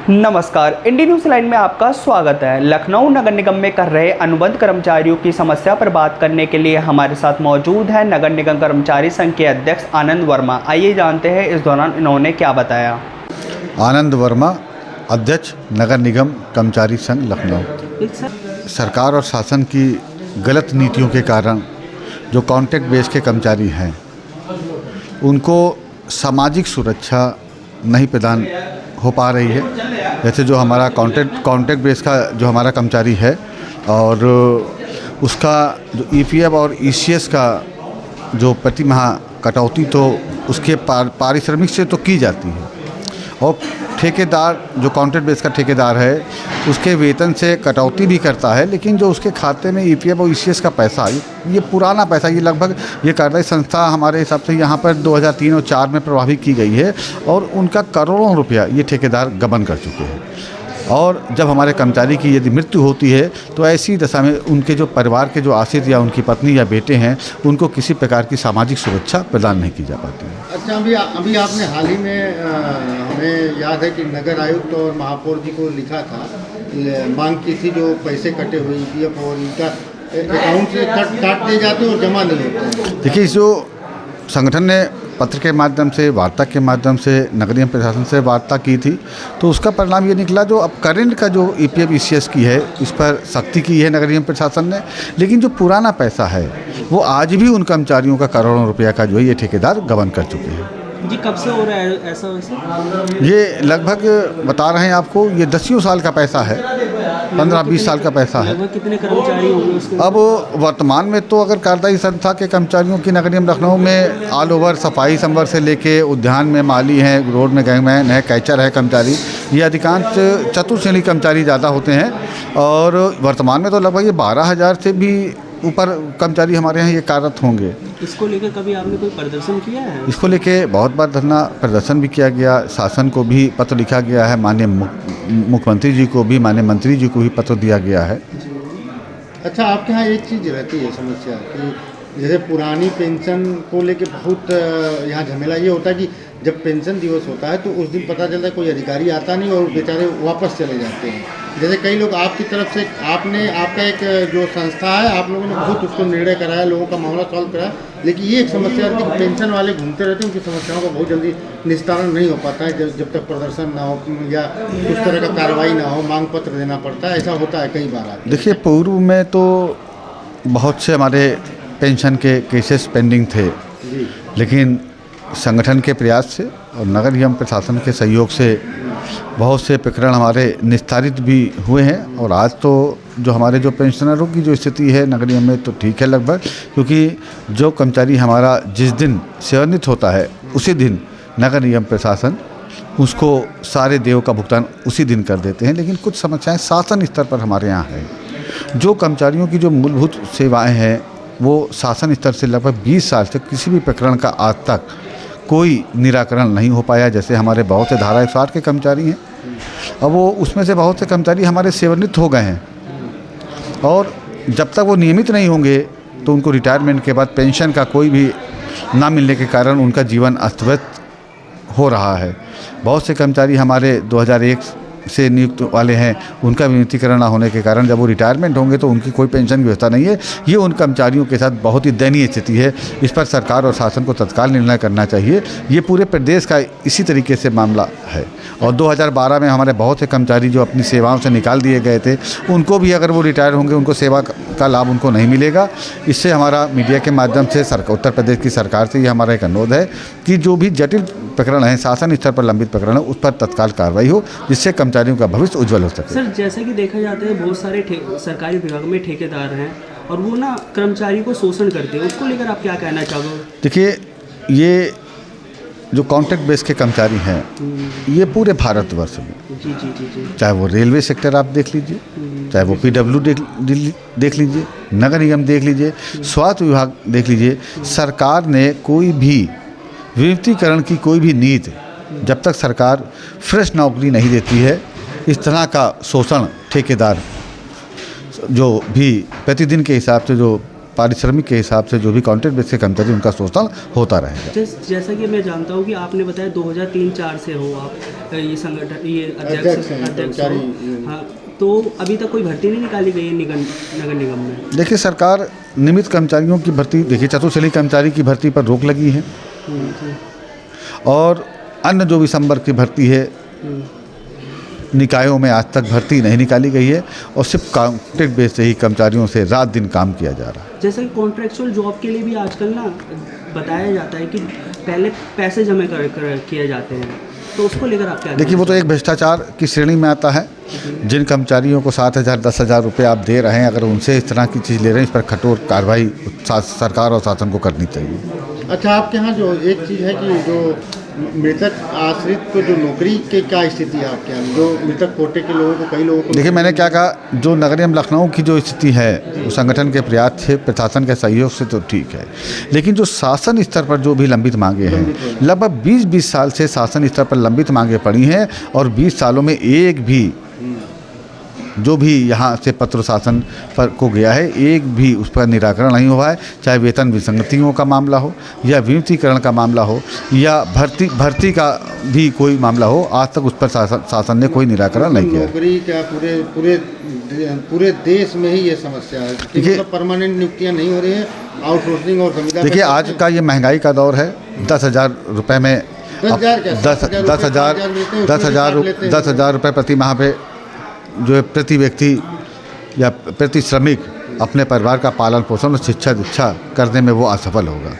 नमस्कार, Indian news line में आपका स्वागत है। लखनऊ नगर निगम में कर रहे अनुबंध कर्मचारियों की समस्या पर बात करने के लिए हमारे साथ मौजूद है नगर निगम कर्मचारी संघ के अध्यक्ष आनंद वर्मा। आइए जानते हैं इस दौरान इन्होंने क्या बताया। आनंद वर्मा, अध्यक्ष नगर निगम कर्मचारी संघ लखनऊ। सरकार और शासन की गलत नीतियों के कारण जो कॉन्ट्रैक्ट बेस के कर्मचारी हैं उनको सामाजिक सुरक्षा नहीं प्रदान हो पा रही है। जैसे जो हमारा कॉन्ट्रैक्ट बेस का जो हमारा कर्मचारी है और उसका जो ईपीएफ और ईसीएस का जो प्रति माह कटौती तो उसके पारिश्रमिक से तो की जाती है और ठेकेदार जो कॉन्ट्रैक्ट बेस का ठेकेदार है उसके वेतन से कटौती भी करता है, लेकिन जो उसके खाते में ईपीएफ और ईसीएस का पैसा ये पुराना पैसा, ये लगभग ये कार्यदायी संस्था हमारे हिसाब से यहाँ पर 2003 और 2004 में प्रभावित की गई है और उनका करोड़ों रुपया ये ठेकेदार गबन कर चुके हैं। और जब हमारे कर्मचारी की यदि मृत्यु होती है तो ऐसी दशा में उनके जो परिवार के जो आश्रित या उनकी पत्नी या बेटे हैं उनको किसी प्रकार की सामाजिक सुरक्षा प्रदान नहीं की जा पाती है। अच्छा, अभी आपने हाल ही में हमें याद है कि नगर आयुक्त और महापौर जी को लिखा था, मांग की थी जो पैसे कटे हुए ईपीएफ और इनका अकाउंट से काट दिए जाते और जमा नहीं होते। देखिए, जो संगठन ने पत्र के माध्यम से, वार्ता के माध्यम से नगर निगम प्रशासन से वार्ता की थी तो उसका परिणाम ये निकला जो अब करंट का जो ईपीएफ ईसीएस की है इस पर सख्ती की है नगर निगम प्रशासन ने, लेकिन जो पुराना पैसा है वो आज भी उन कर्मचारियों का करोड़ों रुपया का जो है ये ठेकेदार गबन कर चुके हैं। जी, कब से हो रहा है ऐसा? वैसे ये लगभग बता रहे हैं आपको, ये 10 साल का पैसा है, 15-20 साल का पैसा है। कितने कर्मचारी होंगे उसके? अब वर्तमान में तो अगर कार्यदायी संस्था के कर्मचारियों की नगर निगम लखनऊ में ऑल ओवर सफाई संवर से लेके उद्यान में माली हैं, रोड में गैंगमैन है, कैचर है कर्मचारी, ये अधिकांश चतुर्श्रेणी कर्मचारी ज़्यादा होते हैं और वर्तमान में तो लगभग ये 12,000 से भी ऊपर कर्मचारी हमारे यहाँ ये कार्यरत होंगे। इसको लेकर कभी आपने कोई प्रदर्शन किया है? इसको लेके बहुत बार धरना प्रदर्शन भी किया गया, शासन को भी पत्र लिखा गया है, माननीय मुख्यमंत्री जी को भी, माननीय मंत्री जी को भी पत्र दिया गया है। अच्छा, आपके यहाँ एक चीज़ रहती है समस्या कि जैसे पुरानी पेंशन को लेके बहुत यहाँ झमेला ये होता है कि जब पेंशन दिवस होता है तो उस दिन पता चलता है कोई अधिकारी आता नहीं और बेचारे वापस चले जाते हैं। जैसे कई लोग आपकी तरफ से आपका एक जो संस्था है आप लोगों ने बहुत उसको निर्णय कराया, लोगों का मामला सॉल्व कराया, लेकिन ये एक समस्या है कि पेंशन वाले घूमते रहते हैं, उनकी समस्याओं का बहुत जल्दी निस्तारण नहीं हो पाता है जब तक प्रदर्शन ना हो या उस तरह का कार्रवाई ना हो, मांग पत्र देना पड़ता है। ऐसा होता है कई बार। देखिए, पूर्व में तो बहुत से हमारे पेंशन के केसेस पेंडिंग थे, लेकिन संगठन के प्रयास से और नगर निगम प्रशासन के सहयोग से बहुत से प्रकरण हमारे निस्तारित भी हुए हैं और आज तो जो हमारे जो पेंशनरों की जो स्थिति है नगर निगम में तो ठीक है लगभग, क्योंकि जो कर्मचारी हमारा जिस दिन सेवानिवृत्त होता है उसी दिन नगर निगम प्रशासन उसको सारे देय का भुगतान उसी दिन कर देते हैं। लेकिन कुछ समस्याएं शासन स्तर पर हमारे यहाँ है। जो कर्मचारियों की जो मूलभूत सेवाएँ हैं वो शासन स्तर से लगभग 20 साल से किसी भी प्रकरण का आज तक कोई निराकरण नहीं हो पाया। जैसे हमारे बहुत से धारा 108 के कर्मचारी हैं, अब वो उसमें से बहुत से कर्मचारी हमारे सेवानिवृत्त हो गए हैं और जब तक वो नियमित नहीं होंगे तो उनको रिटायरमेंट के बाद पेंशन का कोई भी ना मिलने के कारण उनका जीवन अस्त व्यस्त हो रहा है। बहुत से कर्मचारी हमारे 2001 से नियुक्त वाले हैं, उनका विनियुक्तिकरण ना होने के कारण जब वो रिटायरमेंट होंगे तो उनकी कोई पेंशन की व्यवस्था नहीं है। ये उन कर्मचारियों के साथ बहुत ही दयनीय स्थिति है। इस पर सरकार और शासन को तत्काल निर्णय करना चाहिए। ये पूरे प्रदेश का इसी तरीके से मामला है और 2012 में हमारे बहुत से कर्मचारी जो अपनी सेवाओं से निकाल दिए गए थे उनको भी अगर वो रिटायर होंगे उनको सेवा का लाभ उनको नहीं मिलेगा। इससे हमारा मीडिया के माध्यम से उत्तर प्रदेश की सरकार से ये हमारा एक अनुरोध है कि जो भी जटिल प्रकरण है, शासन स्तर पर लंबित प्रकरण है, उस पर तत्काल कार्रवाई हो जिससे कर्मचारियों का भविष्य उज्जवल हो सके। सर, जैसे कि देखा जाता है बहुत सारे सरकारी विभाग में ठेकेदार हैं और वो ना कर्मचारी को शोषण करते हैं, उसको लेकर आप क्या कहना चाहोगे? देखिए, ये जो कॉन्ट्रैक्ट बेस के कर्मचारी हैं ये पूरे भारतवर्ष में, जी, चाहे वो रेलवे सेक्टर आप देख लीजिए, चाहे वो पीडब्ल्यू देख लीजिए, नगर निगम देख लीजिए, स्वास्थ्य विभाग देख लीजिए, सरकार ने कोई भी विमुद्रीकरण की कोई भी नीति जब तक सरकार फ्रेश नौकरी नहीं देती है, इस तरह का शोषण ठेकेदार जो भी प्रतिदिन के हिसाब से जो पारिश्रमिक के हिसाब से जो भी कॉन्ट्रैक्ट बेस के कर्मचारी उनका शोषण होता रहेगा। जैसा कि मैं जानता हूँ कि आपने बताया 2003-04 से हो आप ये संगठन ये अध्यक्ष हो। हाँ, तो अभी तक कोई भर्ती नहीं निकाली गई है नगर निगम में? देखिए, सरकार नियमित कर्मचारियों की भर्ती, देखिए चतुश्रेणी कर्मचारी की भर्ती पर रोक लगी है और अन्य जो भी संवर्ग की भर्ती है निकायों में आज तक भर्ती नहीं निकाली गई है और सिर्फ कॉन्ट्रैक्ट बेस से ही कर्मचारियों से रात दिन काम किया जा रहा है। जैसे कि कॉन्ट्रेक्चुअल जॉब के लिए भी आजकल ना बताया जाता है कि पहले पैसे जमा किए जाते हैं, तो उसको लेकर आप क्या? देखिए, वो तो एक भ्रष्टाचार की श्रेणी में आता है। जिन कर्मचारियों को 7,000 10,000 रुपये आप दे रहे हैं, अगर उनसे इस तरह की चीज़ ले रहे हैं, इस पर कठोर कार्रवाई सरकार और शासन को करनी चाहिए। अच्छा, आपके यहाँ जो एक चीज़ है कि जो मृतक आश्रित को जो नौकरी के क्या स्थिति है आपके यहाँ, जो मृतक कोटे के लोगों को, कई लोगों को? देखिए, मैंने क्या कहा, जो नगर निगम लखनऊ की जो स्थिति है वो संगठन के प्रयास से, प्रशासन के सहयोग से तो ठीक है, लेकिन जो शासन स्तर पर जो भी लंबित मांगे हैं, लगभग 20-20 साल से शासन स्तर पर लंबित मांगे पड़ी हैं और 20 सालों में एक भी जो भी यहाँ से पत्र शासन पर को गया है, एक भी उस पर निराकरण नहीं हुआ है। चाहे वेतन विसंगतियों का मामला हो या विमुद्रीकरण का मामला हो या भर्ती का भी कोई मामला हो, आज तक उस पर शासन ने कोई निराकरण नहीं किया। नौकरी क्या पूरे देश में ही ये समस्या है कि मतलब परमानेंट नियुक्तियाँ नहीं हो रही हैं, आउटसोर्सिंग और संविदा। देखिए, आज का ये महंगाई का दौर है। 10,000 रुपये में 10,000 रुपये प्रति माह पे जो है प्रति व्यक्ति या प्रति श्रमिक अपने परिवार का पालन पोषण और शिक्षा दीक्षा करने में वो असफल होगा।